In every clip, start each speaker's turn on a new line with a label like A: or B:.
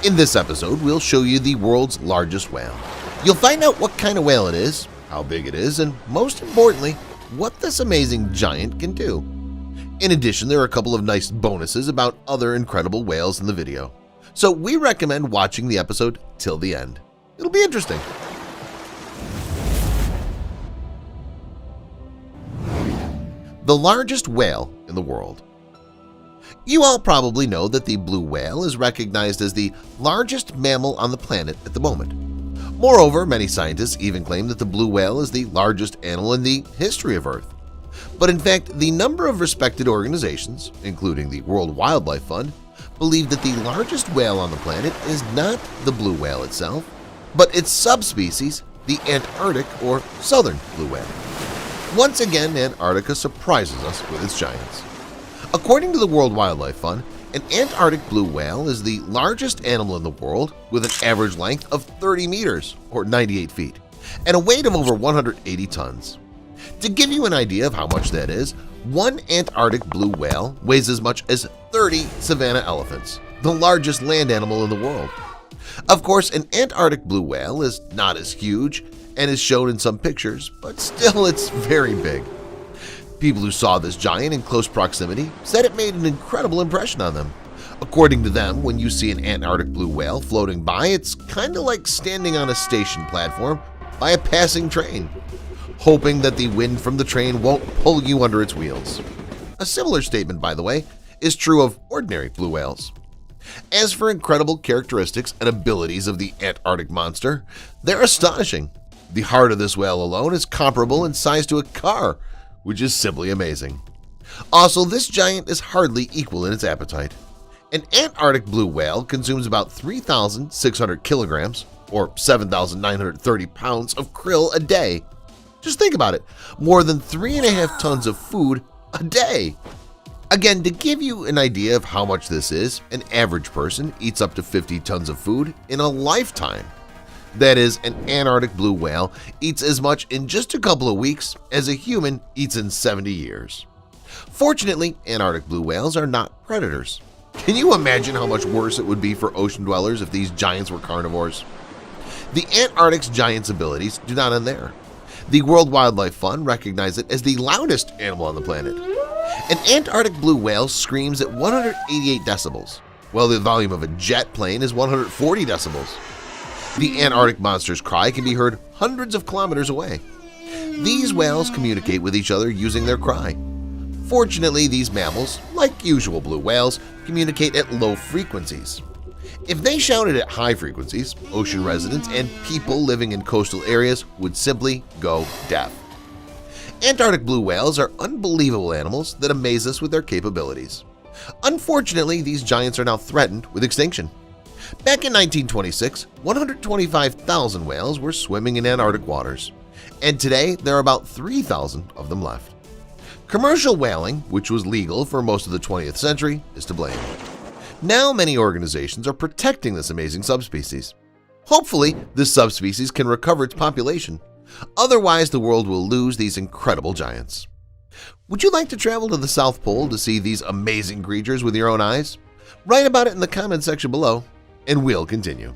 A: In this episode, we'll show you the world's largest whale. You'll find out what kind of whale it is, how big it is, and most importantly, what this amazing giant can do. In addition, there are a couple of nice bonuses about other incredible whales in the video, so we recommend watching the episode till the end. It'll be interesting. The largest whale in the world. You all probably know that the blue whale is recognized as the largest mammal on the planet at the moment. Moreover, many scientists even claim that the blue whale is the largest animal in the history of Earth. But in fact, the number of respected organizations, including the World Wildlife Fund, believe that the largest whale on the planet is not the blue whale itself, but its subspecies, the Antarctic or southern blue whale. Once again, Antarctica surprises us with its giants. According to the World Wildlife Fund, an Antarctic blue whale is the largest animal in the world with an average length of 30 meters or 98 feet and a weight of over 180 tons. To give you an idea of how much that is, one Antarctic blue whale weighs as much as 30 savanna elephants, the largest land animal in the world. Of course, an Antarctic blue whale is not as huge and is shown in some pictures, but still it's very big. People who saw this giant in close proximity said it made an incredible impression on them. According to them, when you see an Antarctic blue whale floating by, it's kind of like standing on a station platform by a passing train, hoping that the wind from the train won't pull you under its wheels. A similar statement, by the way, is true of ordinary blue whales. As for incredible characteristics and abilities of the Antarctic monster, they're astonishing. The heart of this whale alone is comparable in size to a car, which is simply amazing. Also, this giant is hardly equal in its appetite. An Antarctic blue whale consumes about 3,600 kilograms or 7,930 pounds of krill a day. Just think about it, more than 3.5 tons of food a day. Again, to give you an idea of how much this is, an average person eats up to 50 tons of food in a lifetime. That is, an Antarctic blue whale eats as much in just a couple of weeks as a human eats in 70 years. Fortunately, Antarctic blue whales are not predators. Can you imagine how much worse it would be for ocean dwellers if these giants were carnivores? The Antarctic's giant's abilities do not end there. The World Wildlife Fund recognizes it as the loudest animal on the planet. An Antarctic blue whale screams at 188 decibels, while the volume of a jet plane is 140 decibels. The Antarctic monster's cry can be heard hundreds of kilometers away. These whales communicate with each other using their cry. Fortunately, these mammals, like usual blue whales, communicate at low frequencies. If they shouted at high frequencies, ocean residents and people living in coastal areas would simply go deaf. Antarctic blue whales are unbelievable animals that amaze us with their capabilities. Unfortunately, these giants are now threatened with extinction. Back in 1926, 125,000 whales were swimming in Antarctic waters, and today there are about 3,000 of them left. Commercial whaling, which was legal for most of the 20th century, is to blame. Now many organizations are protecting this amazing subspecies. Hopefully, this subspecies can recover its population. Otherwise, the world will lose these incredible giants. Would you like to travel to the South Pole to see these amazing creatures with your own eyes? Write about it in the comment section below, and we'll continue.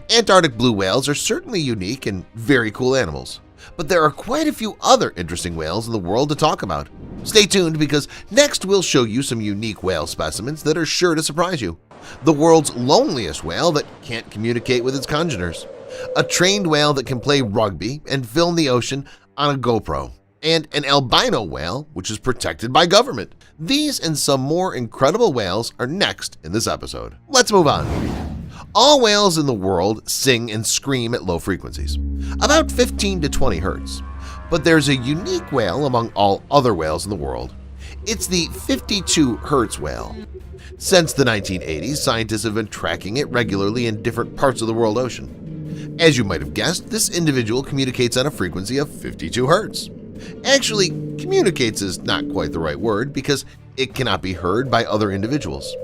A: Antarctic blue whales are certainly unique and very cool animals, but there are quite a few other interesting whales in the world to talk about. Stay tuned because next we'll show you some unique whale specimens that are sure to surprise you. The world's loneliest whale that can't communicate with its congeners, a trained whale that can play rugby and film the ocean on a GoPro, and an albino whale which is protected by government. These and some more incredible whales are next in this episode. Let's move on. All whales in the world sing and scream at low frequencies, about 15 to 20 hertz. But there's a unique whale among all other whales in the world. It's the 52 hertz whale. Since the 1980s, scientists have been tracking it regularly in different parts of the world ocean. As you might have guessed, this individual communicates on a frequency of 52 hertz. Actually, communicates is not quite the right word because it cannot be heard by other individuals.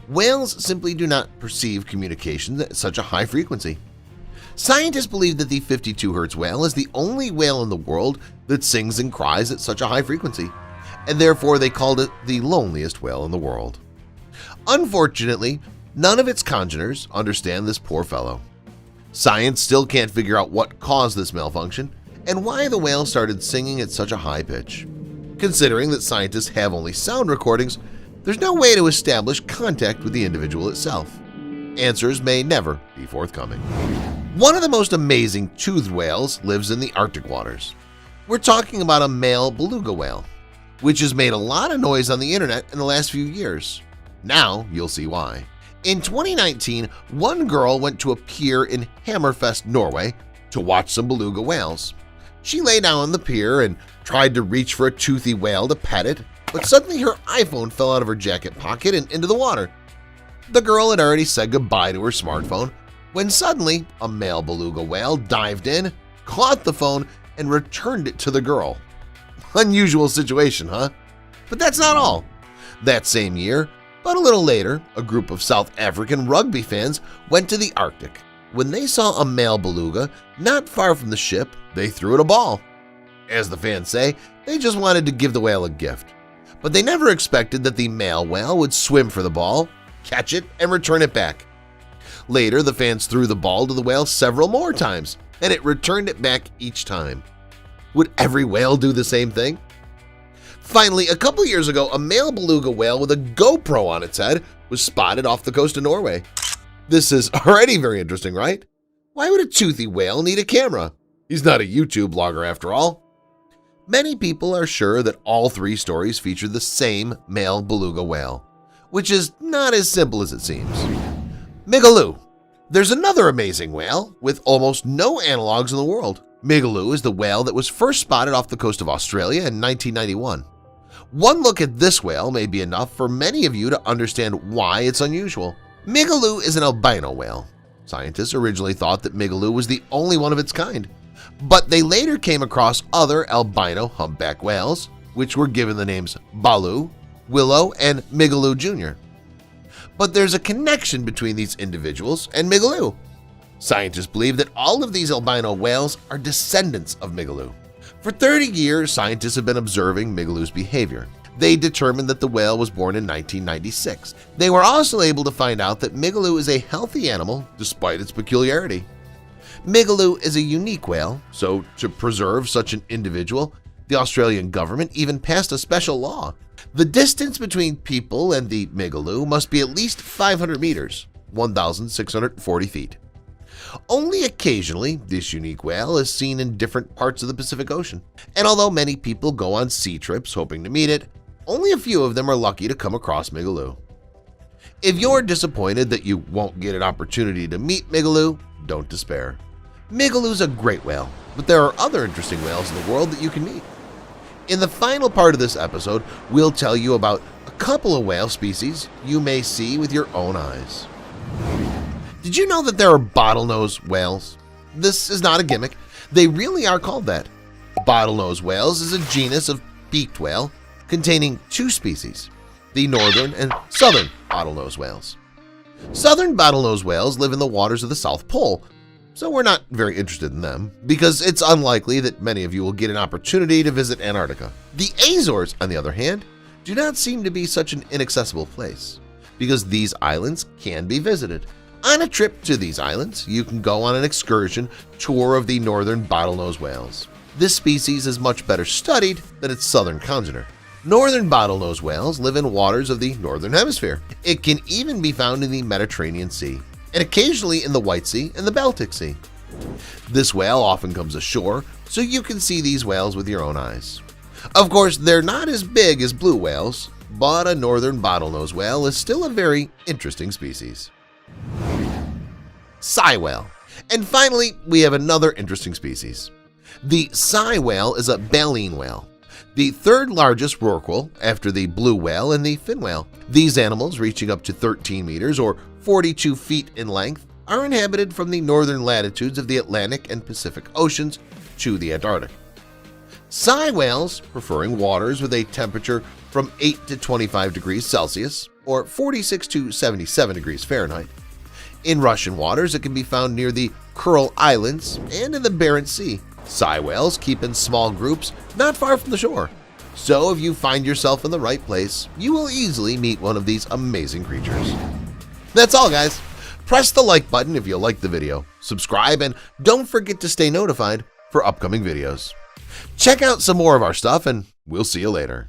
A: Whales simply do not perceive communications at such a high frequency. Scientists believe that the 52 Hz whale is the only whale in the world that sings and cries at such a high frequency, and therefore they called it the loneliest whale in the world. Unfortunately, None of its congeners understand this poor fellow. Science still can't figure out what caused this malfunction and why the whale started singing at such a high pitch. Considering that scientists have only sound recordings, there's no way to establish contact with the individual itself. Answers may never be forthcoming. One of the most amazing toothed whales lives in the Arctic waters. We're talking about a male beluga whale, which has made a lot of noise on the internet in the last few years. Now you'll see why. In 2019, one girl went to a pier in Hammerfest, Norway to watch some beluga whales. She lay down on the pier and tried to reach for a toothy whale to pet it, but suddenly her iPhone fell out of her jacket pocket and into the water. The girl had already said goodbye to her smartphone when suddenly a male beluga whale dived in, caught the phone, and returned it to the girl. Unusual situation, huh? But that's not all. That same year, but a little later, a group of South African rugby fans went to the Arctic. When they saw a male beluga not far from the ship, they threw it a ball. As the fans say, they just wanted to give the whale a gift. But they never expected that the male whale would swim for the ball, catch it, and return it back. Later, the fans threw the ball to the whale several more times, and it returned it back each time. Would every whale do the same thing? Finally, a couple years ago, a male beluga whale with a GoPro on its head was spotted off the coast of Norway. This is already very interesting, right? Why would a toothy whale need a camera? He's not a YouTube blogger after all. Many people are sure that all three stories feature the same male beluga whale, which is not as simple as it seems. Migaloo. There's another amazing whale with almost no analogs in the world. Migaloo is the whale that was first spotted off the coast of Australia in 1991. One look at this whale may be enough for many of you to understand why it's unusual. Migaloo is an albino whale. Scientists originally thought that Migaloo was the only one of its kind, but they later came across other albino humpback whales, which were given the names Baloo, Willow, and Migaloo Jr. But there's a connection between these individuals and Migaloo. Scientists believe that all of these albino whales are descendants of Migaloo. For 30 years, scientists have been observing Migaloo's behavior. They determined that the whale was born in 1996. They were also able to find out that Migaloo is a healthy animal despite its peculiarity. Migaloo is a unique whale, so to preserve such an individual, the Australian government even passed a special law. The distance between people and the Migaloo must be at least 500 meters, 1,640 feet. Only occasionally, this unique whale is seen in different parts of the Pacific Ocean, and although many people go on sea trips hoping to meet it, only a few of them are lucky to come across Migaloo. If you're disappointed that you won't get an opportunity to meet Migaloo, don't despair. Migaloo's a great whale, but there are other interesting whales in the world that you can meet. In the final part of this episode, we'll tell you about a couple of whale species you may see with your own eyes. Did you know that there are bottlenose whales? This is not a gimmick. They really are called that. Bottlenose whales is a genus of beaked whale containing two species, the northern and southern bottlenose whales. Southern bottlenose whales live in the waters of the South Pole, so we're not very interested in them because it's unlikely that many of you will get an opportunity to visit Antarctica. The Azores, on the other hand, do not seem to be such an inaccessible place because these islands can be visited. On a trip to these islands, you can go on an excursion tour of the northern bottlenose whales. This species is much better studied than its southern congener. Northern bottlenose whales live in waters of the northern hemisphere. It can even be found in the Mediterranean Sea, and occasionally in the White Sea and the Baltic Sea. This whale often comes ashore, so you can see these whales with your own eyes. Of course, they're not as big as blue whales, but a northern bottlenose whale is still a very interesting species. Sei whale. And finally, we have another interesting species. The sei whale is a baleen whale, the third largest rorqual after the blue whale and the fin whale. These animals, reaching up to 13 meters or 42 feet in length, are inhabited from the northern latitudes of the Atlantic and Pacific Oceans to the Antarctic. Sei whales, preferring waters with a temperature from 8 to 25 degrees Celsius or 46 to 77 degrees Fahrenheit. In Russian waters, it can be found near the Kuril Islands and in the Barents Sea. Sei whales keep in small groups not far from the shore, so if you find yourself in the right place, you will easily meet one of these amazing creatures. That's all, guys. Press the like button if you liked the video, subscribe, and don't forget to stay notified for upcoming videos. Check out some more of our stuff, and we'll see you later.